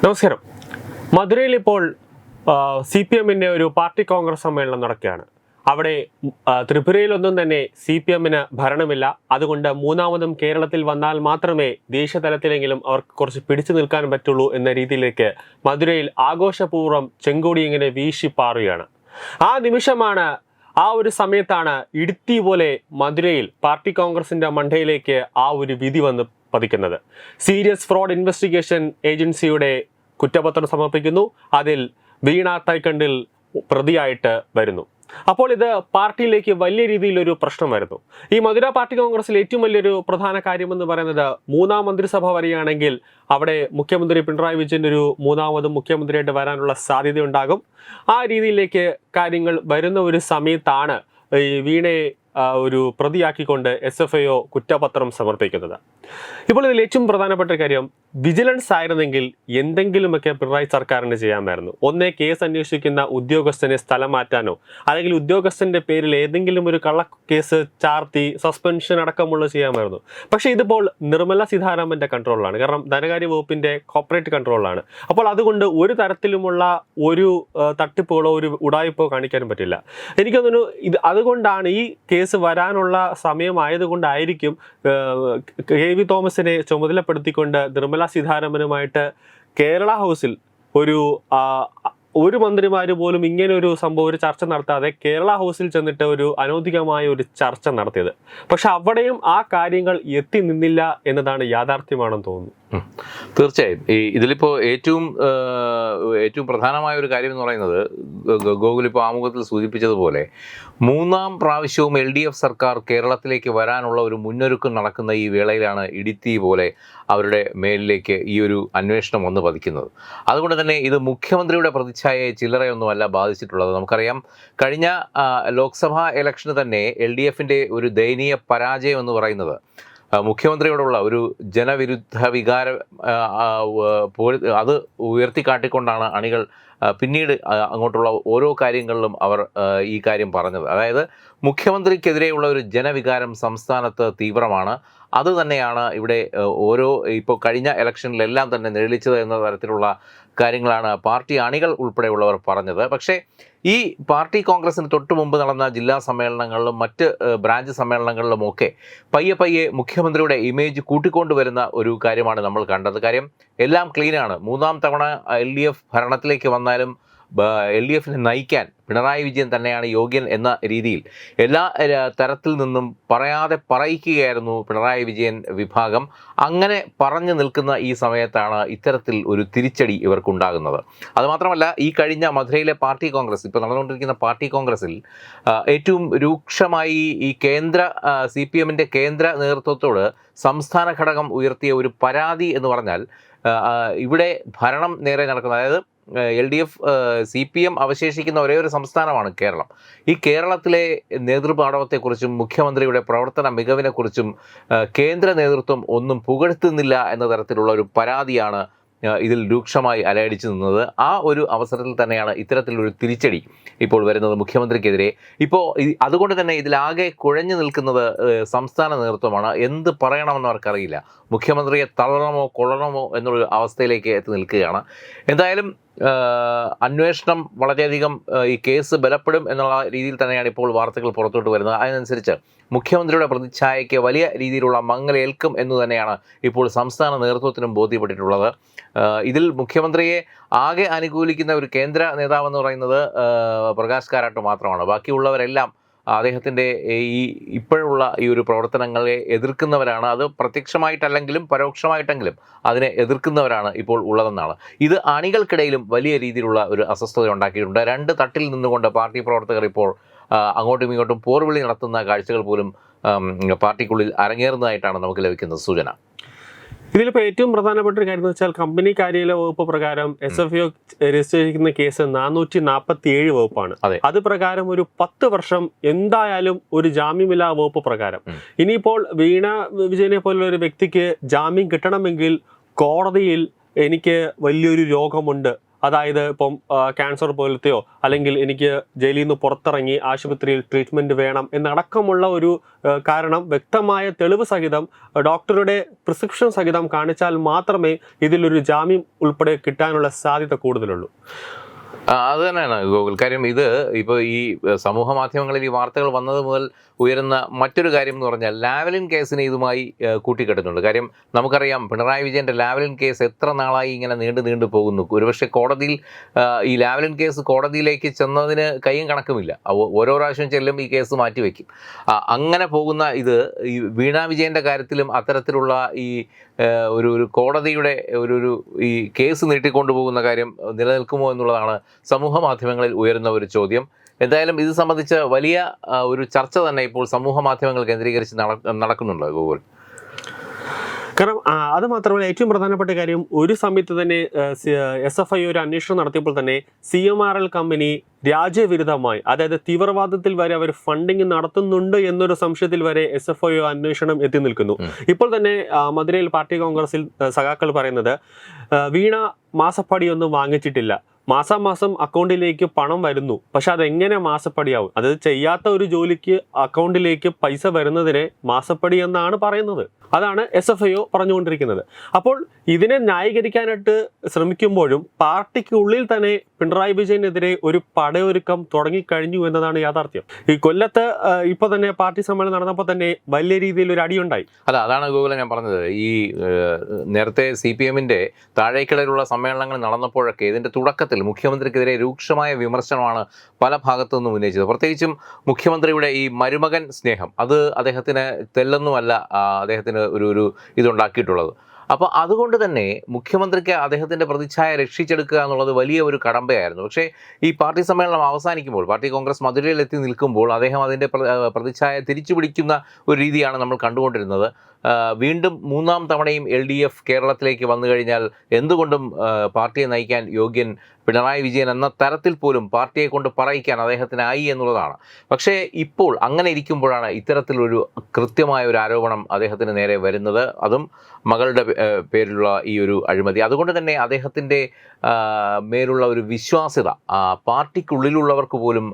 നമസ്കാരം. മധുരയിൽ ഇപ്പോൾ CPM-ന്റെ ഒരു പാർട്ടി കോൺഗ്രസ് സമ്മേളനം നടക്കുകയാണ്. അവിടെ ത്രിപുരയിലൊന്നും തന്നെ CPM-ന് ഭരണമില്ല. അതുകൊണ്ട് മൂന്നാമതും കേരളത്തിൽ വന്നാൽ മാത്രമേ ദേശീയതലത്തിലെങ്കിലും അവർക്ക് കുറച്ച് പിടിച്ചു നിൽക്കാൻ പറ്റുള്ളൂ എന്ന രീതിയിലേക്ക് മധുരയിൽ ആഘോഷപൂർവ്വം ചെങ്കൊടി ഇങ്ങനെ വീശിപ്പാറുകയാണ്. ആ നിമിഷമാണ്, ആ ഒരു സമയത്താണ് ഇടുത്തി പോലെ മധുരയിൽ പാർട്ടി കോൺഗ്രസിന്റെ മണ്ടയിലേക്ക് ആ ഒരു വിധി വന്ന് പതിക്കുന്നത്. സീരിയസ് ഫ്രോഡ് ഇൻവെസ്റ്റിഗേഷൻ ഏജൻസിയുടെ കുറ്റപത്രം സമർപ്പിക്കുന്നു. അതിൽ വീണ തൈക്കണ്ടിൽ പ്രതിയായിട്ട് വരുന്നു. അപ്പോൾ ഇത് പാർട്ടിയിലേക്ക് വലിയ രീതിയിലൊരു പ്രശ്നം വരുന്നു. ഈ മധുര പാർട്ടി കോൺഗ്രസിൽ ഏറ്റവും വലിയൊരു പ്രധാന കാര്യമെന്ന് പറയുന്നത്, മൂന്നാം മന്ത്രിസഭ വരികയാണെങ്കിൽ അവിടെ മുഖ്യമന്ത്രി പിണറായി വിജയൻ ഒരു മൂന്നാമതും മുഖ്യമന്ത്രിയായിട്ട് വരാനുള്ള സാധ്യതയുണ്ടാകും. ആ രീതിയിലേക്ക് കാര്യങ്ങൾ വരുന്ന ഒരു സമയത്താണ് ഈ വീണയെ ഒരു പ്രതിയാക്കിക്കൊണ്ട് SFIO കുറ്റപത്രം സമർപ്പിക്കുന്നത്. ഇപ്പോൾ ഇതിൽ ഏറ്റവും പ്രധാനപ്പെട്ട കാര്യം, വിജിലൻസ് ആയിരുന്നെങ്കിൽ എന്തെങ്കിലുമൊക്കെ പിണറായി സർക്കാരിന് ചെയ്യാമായിരുന്നു. ഒന്നേ കേസ് അന്വേഷിക്കുന്ന ഉദ്യോഗസ്ഥനെ സ്ഥലം മാറ്റാനോ, അല്ലെങ്കിൽ ഉദ്യോഗസ്ഥന്റെ പേരിൽ ഏതെങ്കിലും ഒരു കള്ള കേസ് ചാർത്തി സസ്പെൻഷൻ അടക്കമുള്ള ചെയ്യാമായിരുന്നു. പക്ഷേ ഇതിപ്പോൾ നിർമ്മല സീതാരാമന്റെ കൺട്രോളിലാണ്. കാരണം ധനകാര്യ വകുപ്പിന്റെ കോർപ്പറേറ്റ് കൺട്രോളിലാണ്. അപ്പോൾ അതുകൊണ്ട് ഒരു തരത്തിലുമുള്ള ഒരു തട്ടിപ്പുകളോ ഒരു ഉടായ്പോ കാണിക്കാനും പറ്റില്ല. എനിക്ക് തോന്നുന്നു അതുകൊണ്ടാണ് ഈ കേസ് വരാനുള്ള സമയമായതുകൊണ്ടായിരിക്കും KV തോമസിനെ ചുമതലപ്പെടുത്തിക്കൊണ്ട് നിർമ്മല സീതാരാമനുമായിട്ട് കേരള ഹൗസിൽ ഒരു മന്ത്രിമാര് പോലും ഇങ്ങനെ ഒരു സംഭവം, ഒരു ചർച്ച നടത്താതെ കേരള ഹൗസിൽ ചെന്നിട്ട് ഒരു അനൗദ്യോഗികമായ ഒരു ചർച്ച നടത്തിയത്. പക്ഷെ അവിടെയും ആ കാര്യങ്ങൾ എത്തി നിന്നില്ല എന്നതാണ് യാഥാർത്ഥ്യമാണെന്ന് തോന്നുന്നു. തീർച്ചയായും ഇതിലിപ്പോൾ ഏറ്റവും പ്രധാനമായ ഒരു കാര്യം എന്ന് പറയുന്നത്, ഗോകുൽ ഇപ്പോൾ ആമുഖത്തിൽ സൂചിപ്പിച്ചതുപോലെ, മൂന്നാം പ്രാവശ്യവും LDF സർക്കാർ കേരളത്തിലേക്ക് വരാനുള്ള ഒരു മുന്നൊരുക്കം നടക്കുന്ന ഈ വേളയിലാണ് ഇടുത്തി പോലെ അവരുടെ മേലിലേക്ക് ഈ ഒരു അന്വേഷണം വന്ന് പതിക്കുന്നത്. അതുകൊണ്ട് തന്നെ ഇത് മുഖ്യമന്ത്രിയുടെ പ്രതിച്ഛായയെ ചില്ലറയൊന്നുമല്ല ബാധിച്ചിട്ടുള്ളത്. നമുക്കറിയാം, കഴിഞ്ഞ ലോക്സഭാ ഇലക്ഷന് തന്നെ LDF-ന്റെ ഒരു ദയനീയ പരാജയം എന്ന് പറയുന്നത് മുഖ്യമന്ത്രിയോടുള്ള ഒരു ജനവിരുദ്ധ വികാരം അത് ഉയർത്തിക്കാട്ടിക്കൊണ്ടാണ് അണികൾ പിന്നീട് അങ്ങോട്ടുള്ള ഓരോ കാര്യങ്ങളിലും അവർ ഈ കാര്യം പറഞ്ഞത്. അതായത് മുഖ്യമന്ത്രിക്കെതിരെയുള്ള ഒരു ജനവികാരം സംസ്ഥാനത്ത് തീവ്രമാണ്. അത് തന്നെയാണ് ഇവിടെ ഇപ്പോൾ കഴിഞ്ഞ ഇലക്ഷനിലെല്ലാം തന്നെ നിഴലിച്ചത് എന്ന തരത്തിലുള്ള കാര്യങ്ങളാണ് പാർട്ടി അണികൾ ഉൾപ്പെടെയുള്ളവർ പറഞ്ഞത്. പക്ഷേ ഈ പാർട്ടി കോൺഗ്രസിന് തൊട്ട് മുമ്പ് നടന്ന ജില്ലാ സമ്മേളനങ്ങളിലും മറ്റ് ബ്രാഞ്ച് സമ്മേളനങ്ങളിലുമൊക്കെ പയ്യെ മുഖ്യമന്ത്രിയുടെ ഇമേജ് കൂട്ടിക്കൊണ്ടുവരുന്ന ഒരു കാര്യമാണ് നമ്മൾ കണ്ടത്. കാര്യം എല്ലാം ക്ലീനാണ്. മൂന്നാം തവണ LDF ഭരണത്തിലേക്ക് വന്നാലും LDF-നെ നയിക്കാൻ പിണറായി വിജയൻ തന്നെയാണ് യോഗ്യൻ എന്ന രീതിയിൽ എല്ലാ തരത്തിൽ നിന്നും പറയാതെ പറയിക്കുകയായിരുന്നു പിണറായി വിജയൻ വിഭാഗം. അങ്ങനെ പറഞ്ഞു നിൽക്കുന്ന ഈ സമയത്താണ് ഇത്തരത്തിൽ ഒരു തിരിച്ചടി ഇവർക്കുണ്ടാകുന്നത്. അതുമാത്രമല്ല, ഈ കഴിഞ്ഞ മധുരയിലെ പാർട്ടി കോൺഗ്രസ്, ഇപ്പോൾ നടന്നുകൊണ്ടിരിക്കുന്ന പാർട്ടി കോൺഗ്രസിൽ ഏറ്റവും രൂക്ഷമായി ഈ CPM-ന്റെ കേന്ദ്ര നേതൃത്വത്തോട് സംസ്ഥാന ഘടകം ഉയർത്തിയ ഒരു പരാതി എന്ന് പറഞ്ഞാൽ, ഇവിടെ ഭരണം നേരെ നടക്കുന്നത്, അതായത് LDF CPM അവശേഷിക്കുന്ന ഒരേ ഒരു സംസ്ഥാനമാണ് കേരളം. ഈ കേരളത്തിലെ നേതൃപാടവത്തെക്കുറിച്ചും മുഖ്യമന്ത്രിയുടെ പ്രവർത്തന മികവിനെക്കുറിച്ചും കേന്ദ്ര നേതൃത്വം ഒന്നും പുകഴ്ത്തുന്നില്ല എന്ന തരത്തിലുള്ള ഒരു പരാതിയാണ് ഇതിൽ രൂക്ഷമായി അലയടിച്ചു നിന്നത്. ആ ഒരു അവസരത്തിൽ തന്നെയാണ് ഇത്തരത്തിലൊരു തിരിച്ചടി ഇപ്പോൾ വരുന്നത് മുഖ്യമന്ത്രിക്കെതിരെ. ഇപ്പോൾ അതുകൊണ്ട് തന്നെ ഇതിലാകെ കുഴഞ്ഞു നിൽക്കുന്നത് സംസ്ഥാന നേതൃത്വമാണ്. എന്ത് പറയണമെന്ന് അവർക്കറിയില്ല. മുഖ്യമന്ത്രിയെ തള്ളണമോ കൊള്ളണമോ എന്നൊരു അവസ്ഥയിലേക്ക് എത്തി നിൽക്കുകയാണ്. എന്തായാലും അന്വേഷണം വളരെയധികം, ഈ കേസ് ബലപ്പെടും എന്നുള്ള രീതിയിൽ തന്നെയാണ് ഇപ്പോൾ വാർത്തകൾ പുറത്തോട്ട് വരുന്നത്. അതിനനുസരിച്ച് മുഖ്യമന്ത്രിയുടെ പ്രതിച്ഛായയ്ക്ക് വലിയ രീതിയിലുള്ള മങ്ങലേൽക്കും എന്ന് തന്നെയാണ് ഇപ്പോൾ സംസ്ഥാന നേതൃത്വത്തിനും ബോധ്യപ്പെട്ടിട്ടുള്ളത്. ഇതിൽ മുഖ്യമന്ത്രിയെ ആകെ അനുകൂലിക്കുന്ന ഒരു കേന്ദ്ര നേതാവെന്ന് പറയുന്നത് പ്രകാശ് കാരാട്ട് മാത്രമാണ്. ബാക്കിയുള്ളവരെല്ലാം അദ്ദേഹത്തിൻ്റെ ഇപ്പോഴുള്ള ഈ ഒരു പ്രവർത്തനങ്ങളെ എതിർക്കുന്നവരാണ്. അത് പ്രത്യക്ഷമായിട്ടല്ലെങ്കിലും പരോക്ഷമായിട്ടെങ്കിലും അതിനെ എതിർക്കുന്നവരാണ് ഇപ്പോൾ ഉള്ളതെന്നാണ്. ഇത് അണികൾക്കിടയിലും വലിയ രീതിയിലുള്ള ഒരു അസ്വസ്ഥത ഉണ്ടാക്കിയിട്ടുണ്ട്. രണ്ട് തട്ടിൽ നിന്നുകൊണ്ട് പാർട്ടി പ്രവർത്തകർ ഇപ്പോൾ അങ്ങോട്ടും ഇങ്ങോട്ടും പോർവിളി നടത്തുന്ന കാഴ്ചകൾ പോലും പാർട്ടിക്കുള്ളിൽ അരങ്ങേറുന്നതായിട്ടാണ് നമുക്ക് ലഭിക്കുന്ന സൂചന. ഇതിലിപ്പോൾ ഏറ്റവും പ്രധാനപ്പെട്ട ഒരു കാര്യം എന്ന് വെച്ചാൽ, കമ്പനി കാര്യാലയ വകുപ്പ് പ്രകാരം SFIO രജിസ്റ്റർ ചെയ്തിരിക്കുന്ന കേസ് 447 വകുപ്പാണ്. അത് പ്രകാരം ഒരു 10 വർഷം എന്തായാലും ഒരു ജാമ്യമില്ലാ വകുപ്പ് പ്രകാരം. ഇനിയിപ്പോൾ വീണ വിജയനെ പോലുള്ള ഒരു വ്യക്തിക്ക് ജാമ്യം കിട്ടണമെങ്കിൽ കോടതിയിൽ എനിക്ക് വലിയൊരു രോഗമുണ്ട്, അതായത് ഇപ്പം ക്യാൻസർ പോലത്തെയോ അല്ലെങ്കിൽ എനിക്ക് ജയിലിൽ നിന്ന് പുറത്തിറങ്ങി ആശുപത്രിയിൽ ട്രീറ്റ്മെൻറ്റ് വേണം എന്നടക്കമുള്ള ഒരു കാരണം വ്യക്തമായ തെളിവ് സഹിതം ഡോക്ടറുടെ പ്രിസ്ക്രിപ്ഷൻ സഹിതം കാണിച്ചാൽ മാത്രമേ ഇതിലൊരു ജാമ്യം ഉൾപ്പെടെ കിട്ടാനുള്ള സാധ്യത കൂടുതലുള്ളൂ. അത് തന്നെയാണ് ഗോകുൽ. കാര്യം ഇത് ഇപ്പോൾ ഈ സമൂഹ മാധ്യമങ്ങളിൽ ഈ വാർത്തകൾ വന്നത് മുതൽ ഉയരുന്ന മറ്റൊരു കാര്യം എന്ന് പറഞ്ഞാൽ ലാവ്ലിൻ കേസിനെ ഇതുമായി കൂട്ടിക്കെട്ടുന്നുണ്ട്. കാര്യം നമുക്കറിയാം പിണറായി വിജയൻ്റെ ലാവ്ലിൻ കേസ് എത്ര നാളായി ഇങ്ങനെ നീണ്ടു പോകുന്നു. ഒരുപക്ഷെ കോടതിയിൽ ഈ ലാവ്ലിൻ കേസ് കോടതിയിലേക്ക് ചെന്നതിന് കയ്യും കണക്കുമില്ല. ഓരോ പ്രാവശ്യം ചെല്ലും ഈ കേസ് മാറ്റിവെക്കും. അങ്ങനെ പോകുന്ന ഇത് ഈ വീണ വിജയൻ്റെ കാര്യത്തിലും അത്തരത്തിലുള്ള ഈ ഒരു കോടതിയുടെ ഈ കേസ് നീട്ടിക്കൊണ്ടുപോകുന്ന കാര്യം നിലനിൽക്കുമോ എന്നുള്ളതാണ് സമൂഹ മാധ്യമങ്ങളിൽ ഉയരുന്ന ഒരു ചോദ്യം. എന്തായാലും ഇത് സംബന്ധിച്ച് വലിയ ഒരു ചർച്ച തന്നെ ഇപ്പോൾ സമൂഹ മാധ്യമങ്ങൾ കേന്ദ്രീകരിച്ച് നടക്കുന്നുണ്ട് ഗൂഗിൾ. കാരണം അത് മാത്രമല്ല, ഏറ്റവും പ്രധാനപ്പെട്ട കാര്യം, ഒരു സമയത്ത് തന്നെ SFI ഒരു അന്വേഷണം നടത്തിയപ്പോൾ തന്നെ CMRL കമ്പനി രാജ്യവിരുദ്ധമായി, അതായത് തീവ്രവാദത്തിൽ വരെ അവർ ഫണ്ടിങ് നടത്തുന്നുണ്ട് എന്നൊരു സംശയത്തിൽ വരെ SFI അന്വേഷണം എത്തി നിൽക്കുന്നു. ഇപ്പോൾ തന്നെ മധുരയിൽ പാർട്ടി കോൺഗ്രസിൽ സഖാക്കൾ പറയുന്നത് വീണ മാസപ്പടിയൊന്നും വാങ്ങിച്ചിട്ടില്ല, മാസാമാസം അക്കൗണ്ടിലേക്ക് പണം വരുന്നു, പക്ഷെ അതെങ്ങനെ മാസപ്പടിയാവും? അത് ചെയ്യാത്ത ഒരു ജോലിക്ക് അക്കൗണ്ടിലേക്ക് പൈസ വരുന്നതിനെ മാസപ്പടി എന്നാണ് പറയുന്നത്. അതാണ് SFI പറഞ്ഞുകൊണ്ടിരിക്കുന്നത്. അപ്പോൾ ഇതിനെ ന്യായീകരിക്കാനായിട്ട് ശ്രമിക്കുമ്പോഴും പാർട്ടിക്കുള്ളിൽ തന്നെ പിണറായി വിജയനെതിരെ ഒരു പടയൊരുക്കം തുടങ്ങിക്കഴിഞ്ഞു എന്നതാണ് യാഥാർത്ഥ്യം. ഈ കൊല്ലത്ത് ഇപ്പോൾ തന്നെ പാർട്ടി സമ്മേളനം നടന്നപ്പോൾ തന്നെ വലിയ രീതിയിൽ ഒരു അടിയുണ്ടായി. അതാണ് ഗോകുല ഞാൻ പറഞ്ഞത്. ഈ നേരത്തെ CPMന്റെ താഴേക്കിടയിലുള്ള സമ്മേളനങ്ങൾ നടന്നപ്പോഴൊക്കെ ഇതിൻ്റെ തുടക്കത്തിൽ മുഖ്യമന്ത്രിക്കെതിരെ രൂക്ഷമായ വിമർശനമാണ് പല ഭാഗത്തു നിന്നും ഉന്നയിച്ചത്. പ്രത്യേകിച്ചും മുഖ്യമന്ത്രിയുടെ ഈ മരുമകൻ സ്നേഹം, അത് അദ്ദേഹത്തിന് തെല്ലൊന്നുമല്ല അദ്ദേഹത്തിന് ഒരു ഇതുണ്ടാക്കിയിട്ടുള്ളത്. അപ്പോൾ അതുകൊണ്ട് തന്നെ മുഖ്യമന്ത്രിക്ക് അദ്ദേഹത്തിൻ്റെ പ്രതിച്ഛായ രക്ഷിച്ചെടുക്കുക എന്നുള്ളത് വലിയ ഒരു കടമ്പയായിരുന്നു. പക്ഷേ ഈ പാർട്ടി സമ്മേളനം അവസാനിക്കുമ്പോൾ, പാർട്ടി കോൺഗ്രസ് മധുരയിൽ എത്തി നിൽക്കുമ്പോൾ അദ്ദേഹം അതിൻ്റെ പ്രതിച്ഛായ തിരിച്ചു പിടിക്കുന്ന ഒരു രീതിയാണ് നമ്മൾ കണ്ടുകൊണ്ടിരുന്നത്. വീണ്ടും മൂന്നാം തവണയും LDF കേരളത്തിലേക്ക് വന്നു കഴിഞ്ഞാൽ എന്തുകൊണ്ടും പാർട്ടിയെ നയിക്കാൻ യോഗ്യൻ പിണറായി വിജയൻ എന്ന തരത്തിൽ പോലും പാർട്ടിയെ കൊണ്ട് പറയിക്കാൻ അദ്ദേഹത്തിനായി എന്നുള്ളതാണ്. പക്ഷേ ഇപ്പോൾ അങ്ങനെ ഇരിക്കുമ്പോഴാണ് ഇത്തരത്തിലൊരു കൃത്യമായ ഒരു ആരോപണം അദ്ദേഹത്തിന് നേരെ വരുന്നത്, അതും മകളുടെ പേരിലുള്ള ഈ ഒരു അഴിമതി. അതുകൊണ്ട് തന്നെ അദ്ദേഹത്തിൻ്റെ മേലുള്ള ഒരു വിശ്വാസ്യത പാർട്ടിക്കുള്ളിലുള്ളവർക്ക് പോലും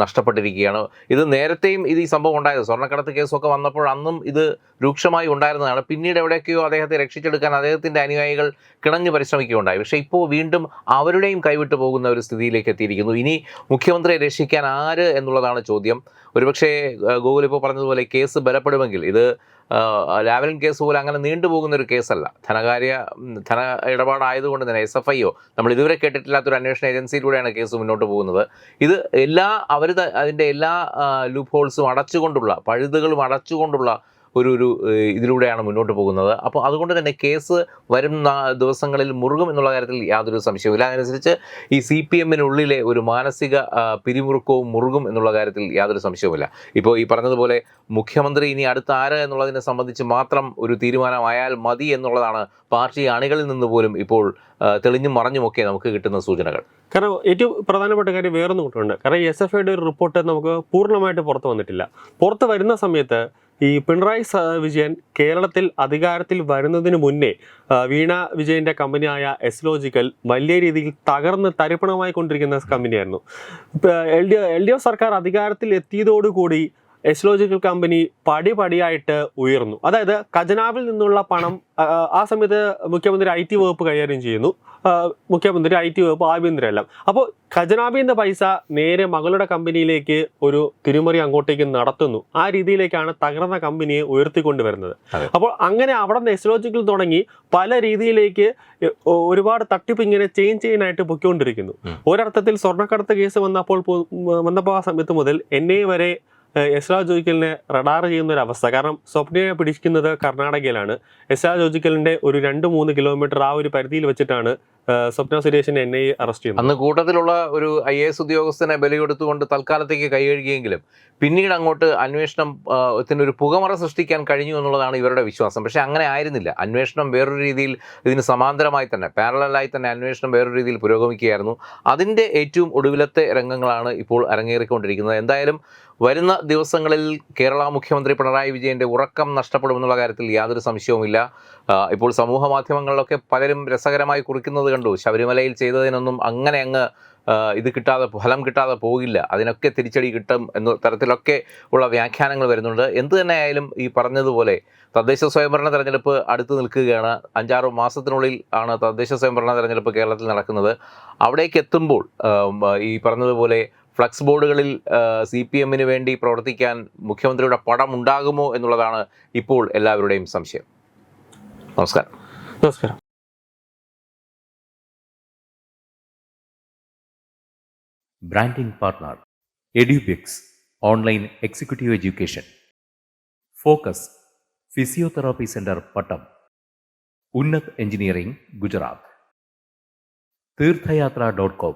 നഷ്ടപ്പെട്ടിരിക്കുകയാണ്. ഇത് നേരത്തെയും ഈ സംഭവം ഉണ്ടായത്, സ്വർണ്ണക്കടത്ത് കേസൊക്കെ വന്നപ്പോൾ അന്നും ഇത് രൂക്ഷമായി ഉണ്ടായിരുന്നതാണ്. പിന്നീട് എവിടേക്കെയോ അദ്ദേഹത്തെ രക്ഷിച്ചെടുക്കാൻ അദ്ദേഹത്തിൻ്റെ അനുയായികൾ കിണഞ്ഞു പരിശ്രമിക്കുകയുണ്ടായി. പക്ഷേ ഇപ്പോൾ വീണ്ടും അവരുടെയും കൈവിട്ടു പോകുന്ന ഒരു സ്ഥിതിയിലേക്ക് എത്തിയിരിക്കുന്നു. ഇനി മുഖ്യമന്ത്രിയെ രക്ഷിക്കാൻ ആര് എന്നുള്ളതാണ് ചോദ്യം. ഒരുപക്ഷേ ഗോകുൽ ഇപ്പോൾ പറഞ്ഞതുപോലെ കേസ് ബലപ്പെടുമെങ്കിൽ ഇത് ലാവ്ലിൻ കേസ് പോലെ അങ്ങനെ നീണ്ടുപോകുന്ന ഒരു കേസല്ല. ധന ഇടപാടായതുകൊണ്ട് തന്നെ SFI നമ്മൾ ഇതുവരെ കേട്ടിട്ടില്ലാത്തൊരു അന്വേഷണ ഏജൻസിയിലൂടെയാണ് കേസ് മുന്നോട്ട് പോകുന്നത്. ഇത് അതിൻ്റെ എല്ലാ ലൂപ്പ് ഹോൾസും അടച്ചുകൊണ്ടുള്ള, പഴുതുകളും അടച്ചുകൊണ്ടുള്ള ഒരു ഇതിലൂടെയാണ് മുന്നോട്ട് പോകുന്നത്. അപ്പോൾ അതുകൊണ്ട് തന്നെ കേസ് വരും ദിവസങ്ങളിൽ മുറുകും എന്നുള്ള കാര്യത്തിൽ യാതൊരു സംശയവുമില്ല. അതനുസരിച്ച് ഈ CPMനുള്ളിലെ ഒരു മാനസിക പിരിമുറുക്കവും മുറുകും എന്നുള്ള കാര്യത്തിൽ യാതൊരു സംശയവുമില്ല. ഇപ്പോൾ ഈ പറഞ്ഞതുപോലെ മുഖ്യമന്ത്രി ഇനി അടുത്ത ആര് എന്നുള്ളതിനെ സംബന്ധിച്ച് മാത്രം ഒരു തീരുമാനമായാൽ മതി എന്നുള്ളതാണ് പാർട്ടി അണികളിൽ നിന്ന് പോലും ഇപ്പോൾ തെളിഞ്ഞും മറഞ്ഞുമൊക്കെ നമുക്ക് കിട്ടുന്ന സൂചനകൾ. കാരണം ഏറ്റവും പ്രധാനപ്പെട്ട കാര്യം വേറൊന്നും കൂട്ടുണ്ട്. കാരണം SFIയുടെ ഒരു റിപ്പോർട്ട് നമുക്ക് പൂർണ്ണമായിട്ട് പുറത്തു വന്നിട്ടില്ല. പുറത്ത് വരുന്ന സമയത്ത് ഈ പിണറായി വിജയൻ കേരളത്തിൽ അധികാരത്തിൽ വരുന്നതിന് മുന്നേ വീണ വിജയൻ്റെ കമ്പനിയായ എസ്ലോജിക്കൽ വലിയ രീതിയിൽ തകർന്ന് തരിപ്പണമായി കൊണ്ടിരിക്കുന്ന കമ്പനിയായിരുന്നു. LDF സർക്കാർ അധികാരത്തിൽ എത്തിയതോടുകൂടി എസ്ലോജിക്കൽ കമ്പനി പടിപടിയായിട്ട് ഉയർന്നു. അതായത് ഖജനാവിൽ നിന്നുള്ള പണം ആ സമയത്ത് മുഖ്യമന്ത്രി IT വകുപ്പ് കൈകാര്യം ചെയ്യുന്നു, മുഖ്യമന്ത്രി IT വകുപ്പ് ആഭ്യന്തരമെല്ലാം. അപ്പോൾ ഖജനാവിൽ നിന്ന് പൈസ നേരെ മകളുടെ കമ്പനിയിലേക്ക് ഒരു തിരിമറി അങ്ങോട്ടേക്ക് നടത്തുന്നു. ആ രീതിയിലേക്കാണ് തകർന്ന കമ്പനിയെ ഉയർത്തിക്കൊണ്ടുവരുന്നത്. അപ്പോൾ അങ്ങനെ അവിടെ നിന്ന് എസ്ലോജിക്കൽ തുടങ്ങി പല രീതിയിലേക്ക് ഒരുപാട് തട്ടിപ്പ് ഇങ്ങനെ ചെയ്യാനായിട്ട് പൊയ്ക്കൊണ്ടിരിക്കുന്നു. ഒരർത്ഥത്തിൽ സ്വർണ്ണക്കടത്ത് കേസ് വന്നപ്പോൾ ആ സമയത്ത് മുതൽ എന്നെ വരെ എസ്ലോജിക്കലിനെ റഡാർ ചെയ്യുന്ന ഒരു അവസ്ഥ. കാരണം സ്വപ്നയെ പിടിക്കുന്നത് കർണാടകയിലാണ്. എസ്ലോജിക്കലിന്റെ ഒരു 2-3 കിലോമീറ്റർ ആ ഒരു പരിധിയിൽ വെച്ചിട്ടാണ് സ്വപ്ന സുരേഷിനെ NIA അറസ്റ്റ് ചെയ്യുന്നത്. അന്ന് കൂട്ടത്തിലുള്ള ഒരു IAS ഉദ്യോഗസ്ഥനെ ബലികൊടുത്തുകൊണ്ട് തൽക്കാലത്തേക്ക് കൈകഴുകിയെങ്കിലും പിന്നീട് അങ്ങോട്ട് അന്വേഷണത്തിനൊരു പുകമറ സൃഷ്ടിക്കാൻ കഴിഞ്ഞു എന്നുള്ളതാണ് ഇവരുടെ വിശ്വാസം. പക്ഷേ അങ്ങനെ ആയിരുന്നില്ല. അന്വേഷണം വേറൊരു രീതിയിൽ, ഇതിന് സമാന്തരമായി തന്നെ പാരലലായി തന്നെ അന്വേഷണം വേറൊരു രീതിയിൽ പുരോഗമിക്കുകയായിരുന്നു. അതിൻ്റെ ഏറ്റവും ഒടുവിലത്തെ രംഗങ്ങളാണ് ഇപ്പോൾ അരങ്ങേറിക്കൊണ്ടിരിക്കുന്നത്. എന്തായാലും വരുന്ന ദിവസങ്ങളിൽ കേരള മുഖ്യമന്ത്രി പിണറായി വിജയൻ്റെ ഉറക്കം നഷ്ടപ്പെടുമെന്നുള്ള കാര്യത്തിൽ യാതൊരു സംശയവുമില്ല. ഇപ്പോൾ സമൂഹ മാധ്യമങ്ങളിലൊക്കെ പലരും രസകരമായി കുറിക്കുന്നത് കണ്ടു. ശബരിമലയിൽ ചെയ്തതിനൊന്നും അങ്ങനെ അങ്ങ് ഫലം കിട്ടാതെ പോകില്ല, അതിനൊക്കെ തിരിച്ചടി കിട്ടും എന്ന തരത്തിലൊക്കെ ഉള്ള വ്യാഖ്യാനങ്ങൾ വരുന്നുണ്ട്. എന്തു തന്നെയായാലും ഈ പറഞ്ഞതുപോലെ തദ്ദേശ സ്വയംഭരണ തെരഞ്ഞെടുപ്പ് അടുത്ത് നിൽക്കുകയാണ്. 5-6 മാസത്തിനുള്ളിൽ ആണ് തദ്ദേശ സ്വയംഭരണ തെരഞ്ഞെടുപ്പ് കേരളത്തിൽ നടക്കുന്നത്. അവിടേക്ക് എത്തുമ്പോൾ ഈ പറഞ്ഞതുപോലെ ഫ്ലക്സ് ബോർഡുകളിൽ CPM വേണ്ടി പ്രവർത്തിക്കാൻ മുഖ്യമന്ത്രിയുടെ പടം ഉണ്ടാകുമോ എന്നുള്ളതാണ് ഇപ്പോൾ എല്ലാവരുടെയും സംശയം. നമസ്കാരം. Branding partner EduBix Online Executive Education. Focus Physiotherapy Center Pattam. Unnat Engineering Gujarat. Tirthayatra.com.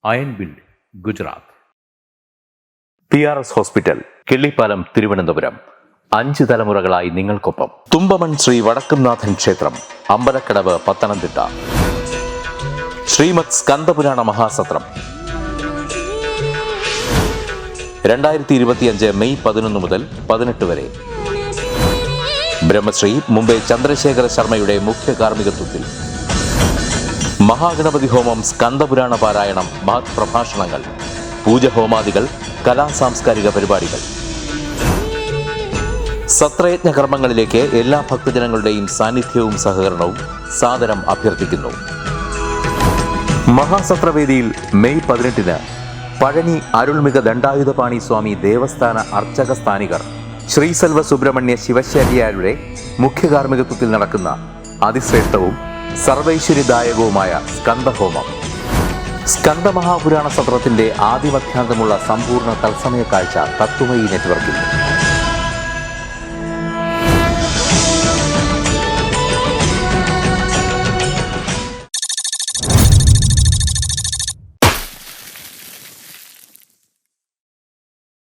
Iron Build Gujarat. PRS Hospital Killipalam Thiruvananthapuram. 5 തലമുറകളായി നിങ്ങൾക്കൊപ്പം. തുമ്പമൺ ശ്രീ വടക്കുംനാഥൻ ക്ഷേത്രം അമ്പലക്കടവ് പത്തനംതിട്ട. ശ്രീമദ് സ്കന്ദപുരാണ മഹാസത്രം 2025 മെയ് 11 മുതൽ 18 വരെ. ബ്രഹ്മശ്രീ മുംബൈ ചന്ദ്രശേഖര ശർമ്മയുടെ മുഖ്യ കാർമ്മികത്വത്തിൽ മഹാഗണപതി ഹോമം, സ്കന്ദപുരാണ പാരായണം, മഹത് പ്രഭാഷണങ്ങൾ, പൂജഹോമാദികൾ, കലാസാംസ്കാരിക പരിപാടികൾ. സത്രയജ്ഞ കർമ്മങ്ങളിലേക്ക് എല്ലാ ഭക്തജനങ്ങളുടെയും സാന്നിധ്യവും സഹകരണവും സാദരം അഭ്യർത്ഥിക്കുന്നു. മഹാസത്രവേദിയിൽ മെയ് 18 പഴനി അരുൾമിക ദണ്ഡായുധപാണി സ്വാമി ദേവസ്ഥാന അർച്ചക സ്ഥാനികർ ശ്രീസെൽവ സുബ്രഹ്മണ്യ ശിവശാരിയാരുടെ മുഖ്യ കാർമ്മികത്വത്തിൽ നടക്കുന്ന അതിശ്രേഷ്ഠവും സർവൈശ്വര്യദായകവുമായ സ്കന്ദഹോമം. സ്കന്ദമഹാപുരാണ സത്രത്തിന്റെ ആദിമധ്യാന്തമുള്ള സമ്പൂർണ്ണ തത്സമയ കാഴ്ച തത്വമയി നെറ്റ്വർക്കിൽ.